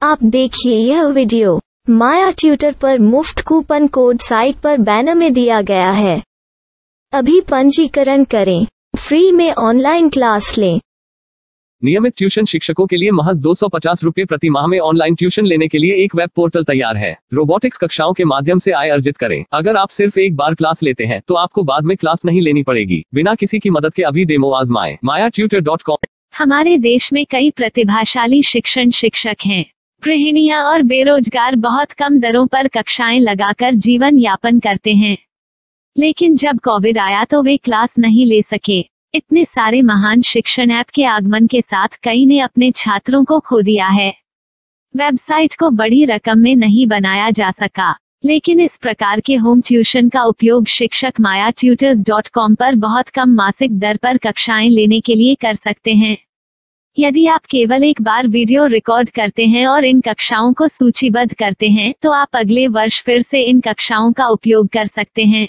आप देखिए यह वीडियो माया ट्यूटर पर मुफ्त कूपन कोड साइट पर बैनर में दिया गया है। अभी पंजीकरण करें, फ्री में ऑनलाइन क्लास लें। नियमित ट्यूशन शिक्षकों के लिए महज 250 रुपये प्रति माह में ऑनलाइन ट्यूशन लेने के लिए एक वेब पोर्टल तैयार है। रोबोटिक्स कक्षाओं के माध्यम से आय अर्जित करें। अगर आप सिर्फ एक बार क्लास लेते हैं तो आपको बाद में क्लास नहीं लेनी पड़ेगी। बिना किसी की मदद के अभी डेमो आजमाएं। mayatutor.com। हमारे देश में कई प्रतिभाशाली शिक्षक हैं। गृहिणियां और बेरोजगार बहुत कम दरों पर कक्षाएं लगाकर जीवन यापन करते हैं, लेकिन जब कोविड आया तो वे क्लास नहीं ले सके। इतने सारे महान शिक्षण ऐप के आगमन के साथ कई ने अपने छात्रों को खो दिया है। वेबसाइट को बड़ी रकम में नहीं बनाया जा सका, लेकिन इस प्रकार के होम ट्यूशन का उपयोग शिक्षक mayatutors.com पर बहुत कम मासिक दर पर कक्षाएं लेने के लिए कर सकते हैं। यदि आप केवल एक बार वीडियो रिकॉर्ड करते हैं और इन कक्षाओं को सूचीबद्ध करते हैं तो आप अगले वर्ष फिर से इन कक्षाओं का उपयोग कर सकते हैं।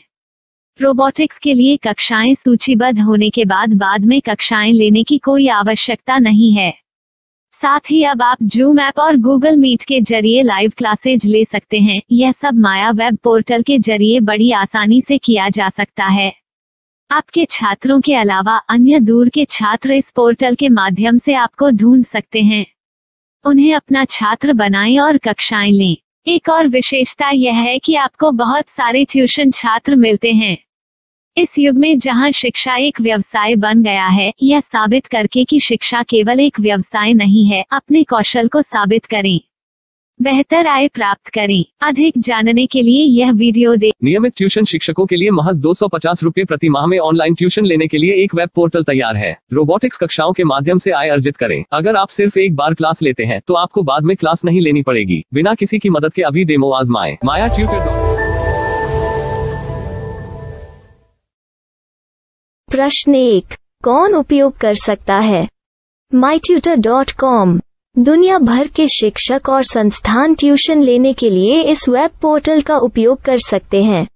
रोबोटिक्स के लिए कक्षाएं सूचीबद्ध होने के बाद में कक्षाएं लेने की कोई आवश्यकता नहीं है। साथ ही अब आप जूम ऐप और गूगल मीट के जरिए लाइव क्लासेज ले सकते हैं। यह सब माया वेब पोर्टल के जरिए बड़ी आसानी से किया जा सकता है। आपके छात्रों के अलावा अन्य दूर के छात्र इस पोर्टल के माध्यम से आपको ढूंढ सकते हैं। उन्हें अपना छात्र बनाएं और कक्षाएं लें। एक और विशेषता यह है कि आपको बहुत सारे ट्यूशन छात्र मिलते हैं। इस युग में जहां शिक्षा एक व्यवसाय बन गया है, यह साबित करके कि शिक्षा केवल एक व्यवसाय नहीं है, अपने कौशल को साबित करें, बेहतर आय प्राप्त करें। अधिक जानने के लिए यह वीडियो देखें। नियमित ट्यूशन शिक्षकों के लिए महज 250 रुपये प्रति माह में ऑनलाइन ट्यूशन लेने के लिए एक वेब पोर्टल तैयार है। रोबोटिक्स कक्षाओं के माध्यम से आय अर्जित करें। अगर आप सिर्फ एक बार क्लास लेते हैं तो आपको बाद में क्लास नहीं लेनी पड़ेगी। बिना किसी की मदद के अभी डेमो आजमाएं। mayatutor.com। प्रश्न 1, कौन उपयोग कर सकता है? mytutor.com दुनिया भर के शिक्षक और संस्थान ट्यूशन लेने के लिए इस वेब पोर्टल का उपयोग कर सकते हैं।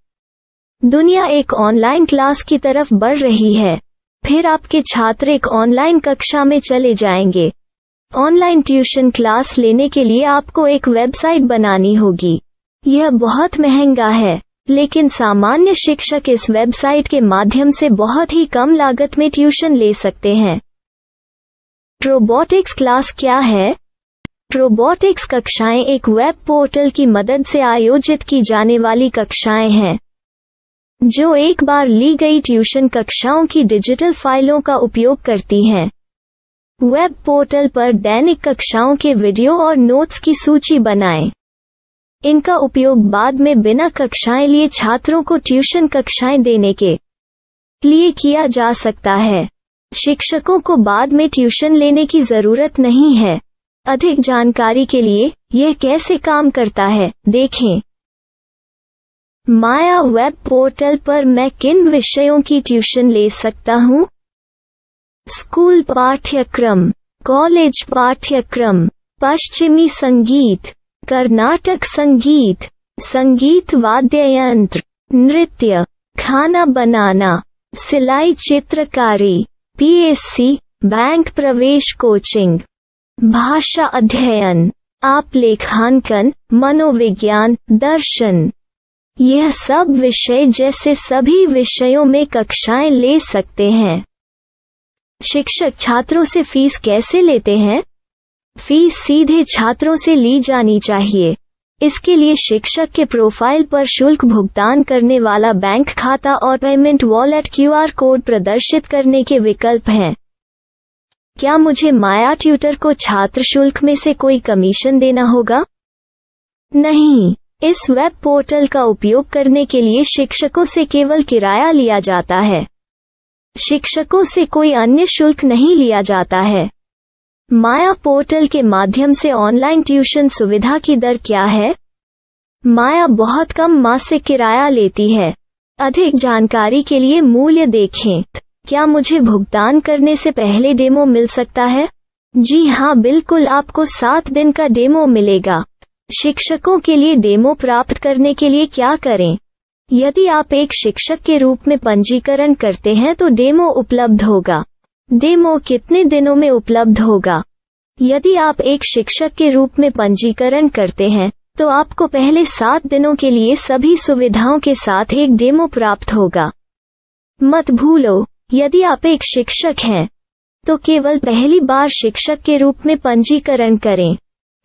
दुनिया एक ऑनलाइन क्लास की तरफ बढ़ रही है, फिर आपके छात्र एक ऑनलाइन कक्षा में चले जाएंगे। ऑनलाइन ट्यूशन क्लास लेने के लिए आपको एक वेबसाइट बनानी होगी। यह बहुत महंगा है, लेकिन सामान्य शिक्षक इस वेबसाइट के माध्यम से बहुत ही कम लागत में ट्यूशन ले सकते हैं। रोबोटिक्स क्लास क्या है? रोबोटिक्स कक्षाएं एक वेब पोर्टल की मदद से आयोजित की जाने वाली कक्षाएं हैं, जो एक बार ली गई ट्यूशन कक्षाओं की डिजिटल फाइलों का उपयोग करती हैं। वेब पोर्टल पर दैनिक कक्षाओं के वीडियो और नोट्स की सूची बनाएं। इनका उपयोग बाद में बिना कक्षाएं लिए छात्रों को ट्यूशन कक्षाएं देने के लिए किया जा सकता है। शिक्षकों को बाद में ट्यूशन लेने की जरूरत नहीं है। अधिक जानकारी के लिए यह कैसे काम करता है, देखें। माया वेब पोर्टल पर मैं किन विषयों की ट्यूशन ले सकता हूँ? स्कूल पाठ्यक्रम, कॉलेज पाठ्यक्रम, पश्चिमी संगीत, कर्नाटक संगीत, संगीत वाद्य यंत्र, नृत्य, खाना बनाना, सिलाई चित्रकारी, पीएससी, बैंक प्रवेश कोचिंग, भाषा अध्ययन, आप लेखांकन, मनोविज्ञान, दर्शन। यह सब विषय जैसे सभी विषयों में कक्षाएं ले सकते हैं। शिक्षक छात्रों से फीस कैसे लेते हैं? फीस सीधे छात्रों से ली जानी चाहिए। इसके लिए शिक्षक के प्रोफाइल पर शुल्क भुगतान करने वाला बैंक खाता और पेमेंट वॉलेट क्यूआर कोड प्रदर्शित करने के विकल्प हैं। क्या मुझे माया ट्यूटर को छात्र शुल्क में से कोई कमीशन देना होगा? नहीं, इस वेब पोर्टल का उपयोग करने के लिए शिक्षकों से केवल किराया लिया जाता है। शिक्षकों से कोई अन्य शुल्क नहीं लिया जाता है। माया पोर्टल के माध्यम से ऑनलाइन ट्यूशन सुविधा की दर क्या है? माया बहुत कम मासिक किराया लेती है। अधिक जानकारी के लिए मूल्य देखें। क्या मुझे भुगतान करने से पहले डेमो मिल सकता है? जी हाँ, बिल्कुल, आपको 7 दिन का डेमो मिलेगा। शिक्षकों के लिए डेमो प्राप्त करने के लिए क्या करें? यदि आप एक शिक्षक के रूप में पंजीकरण करते हैं तो डेमो उपलब्ध होगा। डेमो कितने दिनों में उपलब्ध होगा? यदि आप एक शिक्षक के रूप में पंजीकरण करते हैं तो आपको पहले 7 दिनों के लिए सभी सुविधाओं के साथ एक डेमो प्राप्त होगा। मत भूलो, यदि आप एक शिक्षक हैं तो केवल पहली बार शिक्षक के रूप में पंजीकरण करें।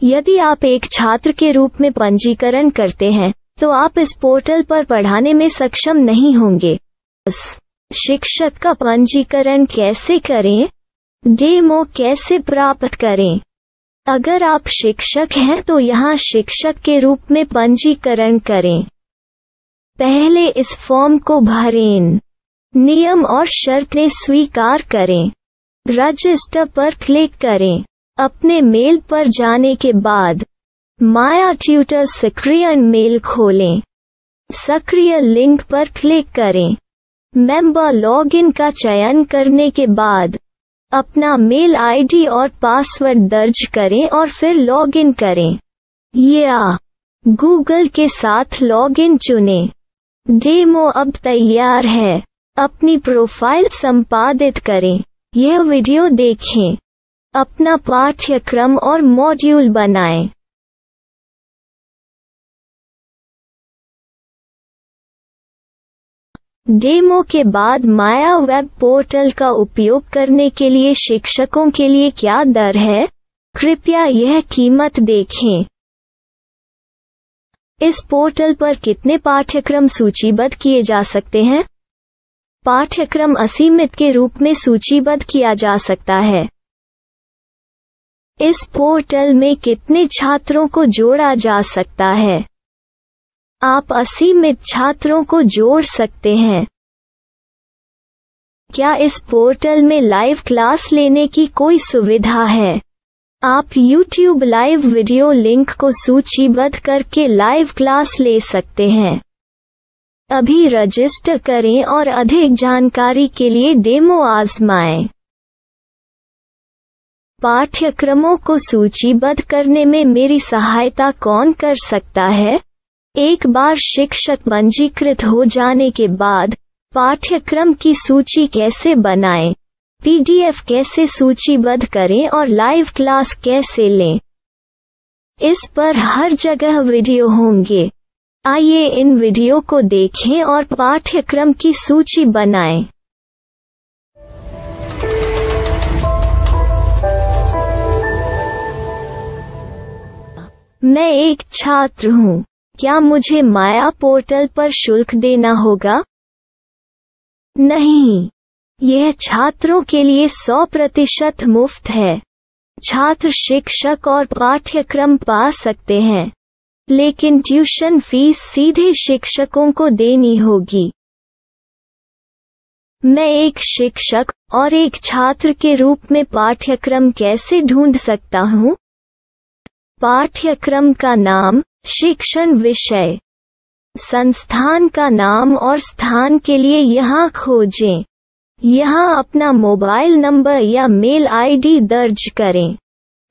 यदि आप एक छात्र के रूप में पंजीकरण करते हैं तो आप इस पोर्टल पर पढ़ाने में सक्षम नहीं होंगे। शिक्षक का पंजीकरण कैसे करें? डेमो कैसे प्राप्त करें? अगर आप शिक्षक हैं तो यहाँ शिक्षक के रूप में पंजीकरण करें। पहले इस फॉर्म को भरें। नियम और शर्तें स्वीकार करें। रजिस्टर पर क्लिक करें। अपने मेल पर जाने के बाद माया ट्यूटर सक्रिय मेल खोलें। सक्रिय लिंक पर क्लिक करें। मेंबर लॉगिन का चयन करने के बाद अपना मेल आईडी और पासवर्ड दर्ज करें और फिर लॉगिन करें या गूगल के साथ लॉगिन चुनें। डेमो अब तैयार है। अपनी प्रोफाइल संपादित करें। यह वीडियो देखें। अपना पाठ्यक्रम और मॉड्यूल बनाएं। डेमो के बाद माया वेब पोर्टल का उपयोग करने के लिए शिक्षकों के लिए क्या दर है? कृपया यह कीमत देखें। इस पोर्टल पर कितने पाठ्यक्रम सूचीबद्ध किए जा सकते हैं? पाठ्यक्रम असीमित के रूप में सूचीबद्ध किया जा सकता है। इस पोर्टल में कितने छात्रों को जोड़ा जा सकता है? आप असीमित छात्रों को जोड़ सकते हैं। क्या इस पोर्टल में लाइव क्लास लेने की कोई सुविधा है? आप YouTube लाइव वीडियो लिंक को सूचीबद्ध करके लाइव क्लास ले सकते हैं। अभी रजिस्टर करें और अधिक जानकारी के लिए डेमो आजमाएं। पाठ्यक्रमों को सूचीबद्ध करने में मेरी सहायता कौन कर सकता है? एक बार शिक्षक पंजीकृत हो जाने के बाद पाठ्यक्रम की सूची कैसे बनाएं, PDF कैसे सूचीबद्ध करें और लाइव क्लास कैसे लें, इस पर हर जगह वीडियो होंगे। आइए इन वीडियो को देखें और पाठ्यक्रम की सूची बनाएं। मैं एक छात्र हूँ। क्या मुझे माया पोर्टल पर शुल्क देना होगा? नहीं, यह छात्रों के लिए 100% मुफ्त है। छात्र शिक्षक और पाठ्यक्रम पा सकते हैं, लेकिन ट्यूशन फीस सीधे शिक्षकों को देनी होगी। मैं एक शिक्षक और एक छात्र के रूप में पाठ्यक्रम कैसे ढूंढ सकता हूँ? पाठ्यक्रम का नाम, शिक्षण विषय, संस्थान का नाम और स्थान के लिए यहाँ खोजें। यहाँ अपना मोबाइल नंबर या मेल आईडी दर्ज करें।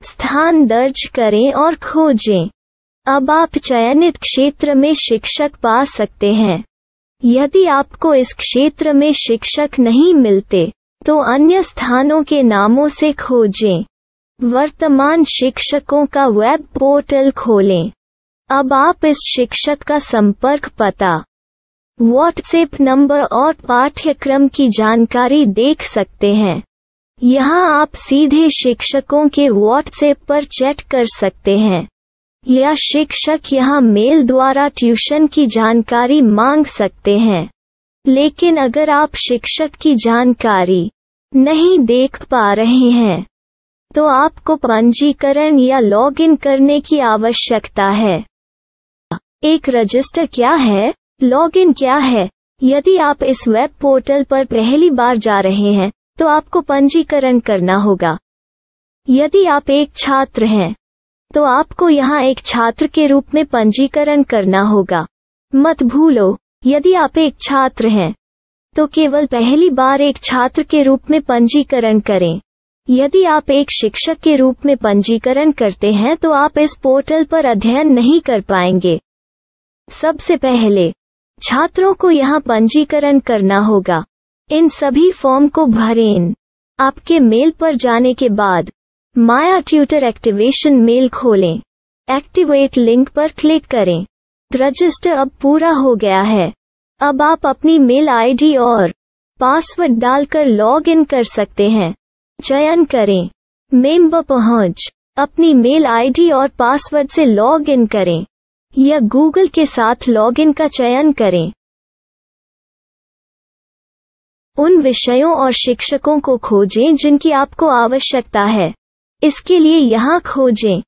स्थान दर्ज करें और खोजें। अब आप चयनित क्षेत्र में शिक्षक पा सकते हैं। यदि आपको इस क्षेत्र में शिक्षक नहीं मिलते तो अन्य स्थानों के नामों से खोजें। वर्तमान शिक्षकों का वेब पोर्टल खोलें। अब आप इस शिक्षक का संपर्क पता, व्हाट्सएप नंबर और पाठ्यक्रम की जानकारी देख सकते हैं। यहाँ आप सीधे शिक्षकों के व्हाट्सएप पर चैट कर सकते हैं या शिक्षक यहाँ मेल द्वारा ट्यूशन की जानकारी मांग सकते हैं। लेकिन अगर आप शिक्षक की जानकारी नहीं देख पा रहे हैं तो आपको पंजीकरण या लॉगिन करने की आवश्यकता है। एक रजिस्टर क्या है? लॉगिन क्या है? यदि आप इस वेब पोर्टल पर पहली बार जा रहे हैं तो आपको पंजीकरण करना होगा। यदि आप एक छात्र हैं तो आपको यहाँ एक छात्र के रूप में पंजीकरण करना होगा। मत भूलो, यदि आप एक छात्र हैं तो केवल पहली बार एक छात्र के रूप में पंजीकरण करें। यदि आप एक शिक्षक के रूप में पंजीकरण करते हैं तो आप इस पोर्टल पर अध्ययन नहीं कर पाएंगे। सबसे पहले छात्रों को यहाँ पंजीकरण करना होगा। इन सभी फॉर्म को भरें। आपके मेल पर जाने के बाद माया ट्यूटर एक्टिवेशन मेल खोलें। एक्टिवेट लिंक पर क्लिक करें। रजिस्टर अब पूरा हो गया है। अब आप अपनी मेल आईडी और पासवर्ड डालकर लॉग इन कर सकते हैं। चयन करें मेंबर पहुंच। अपनी मेल आईडी और पासवर्ड से लॉग इन करें या गूगल के साथ लॉगिन का चयन करें। उन विषयों और शिक्षकों को खोजें जिनकी आपको आवश्यकता है। इसके लिए यहाँ खोजें।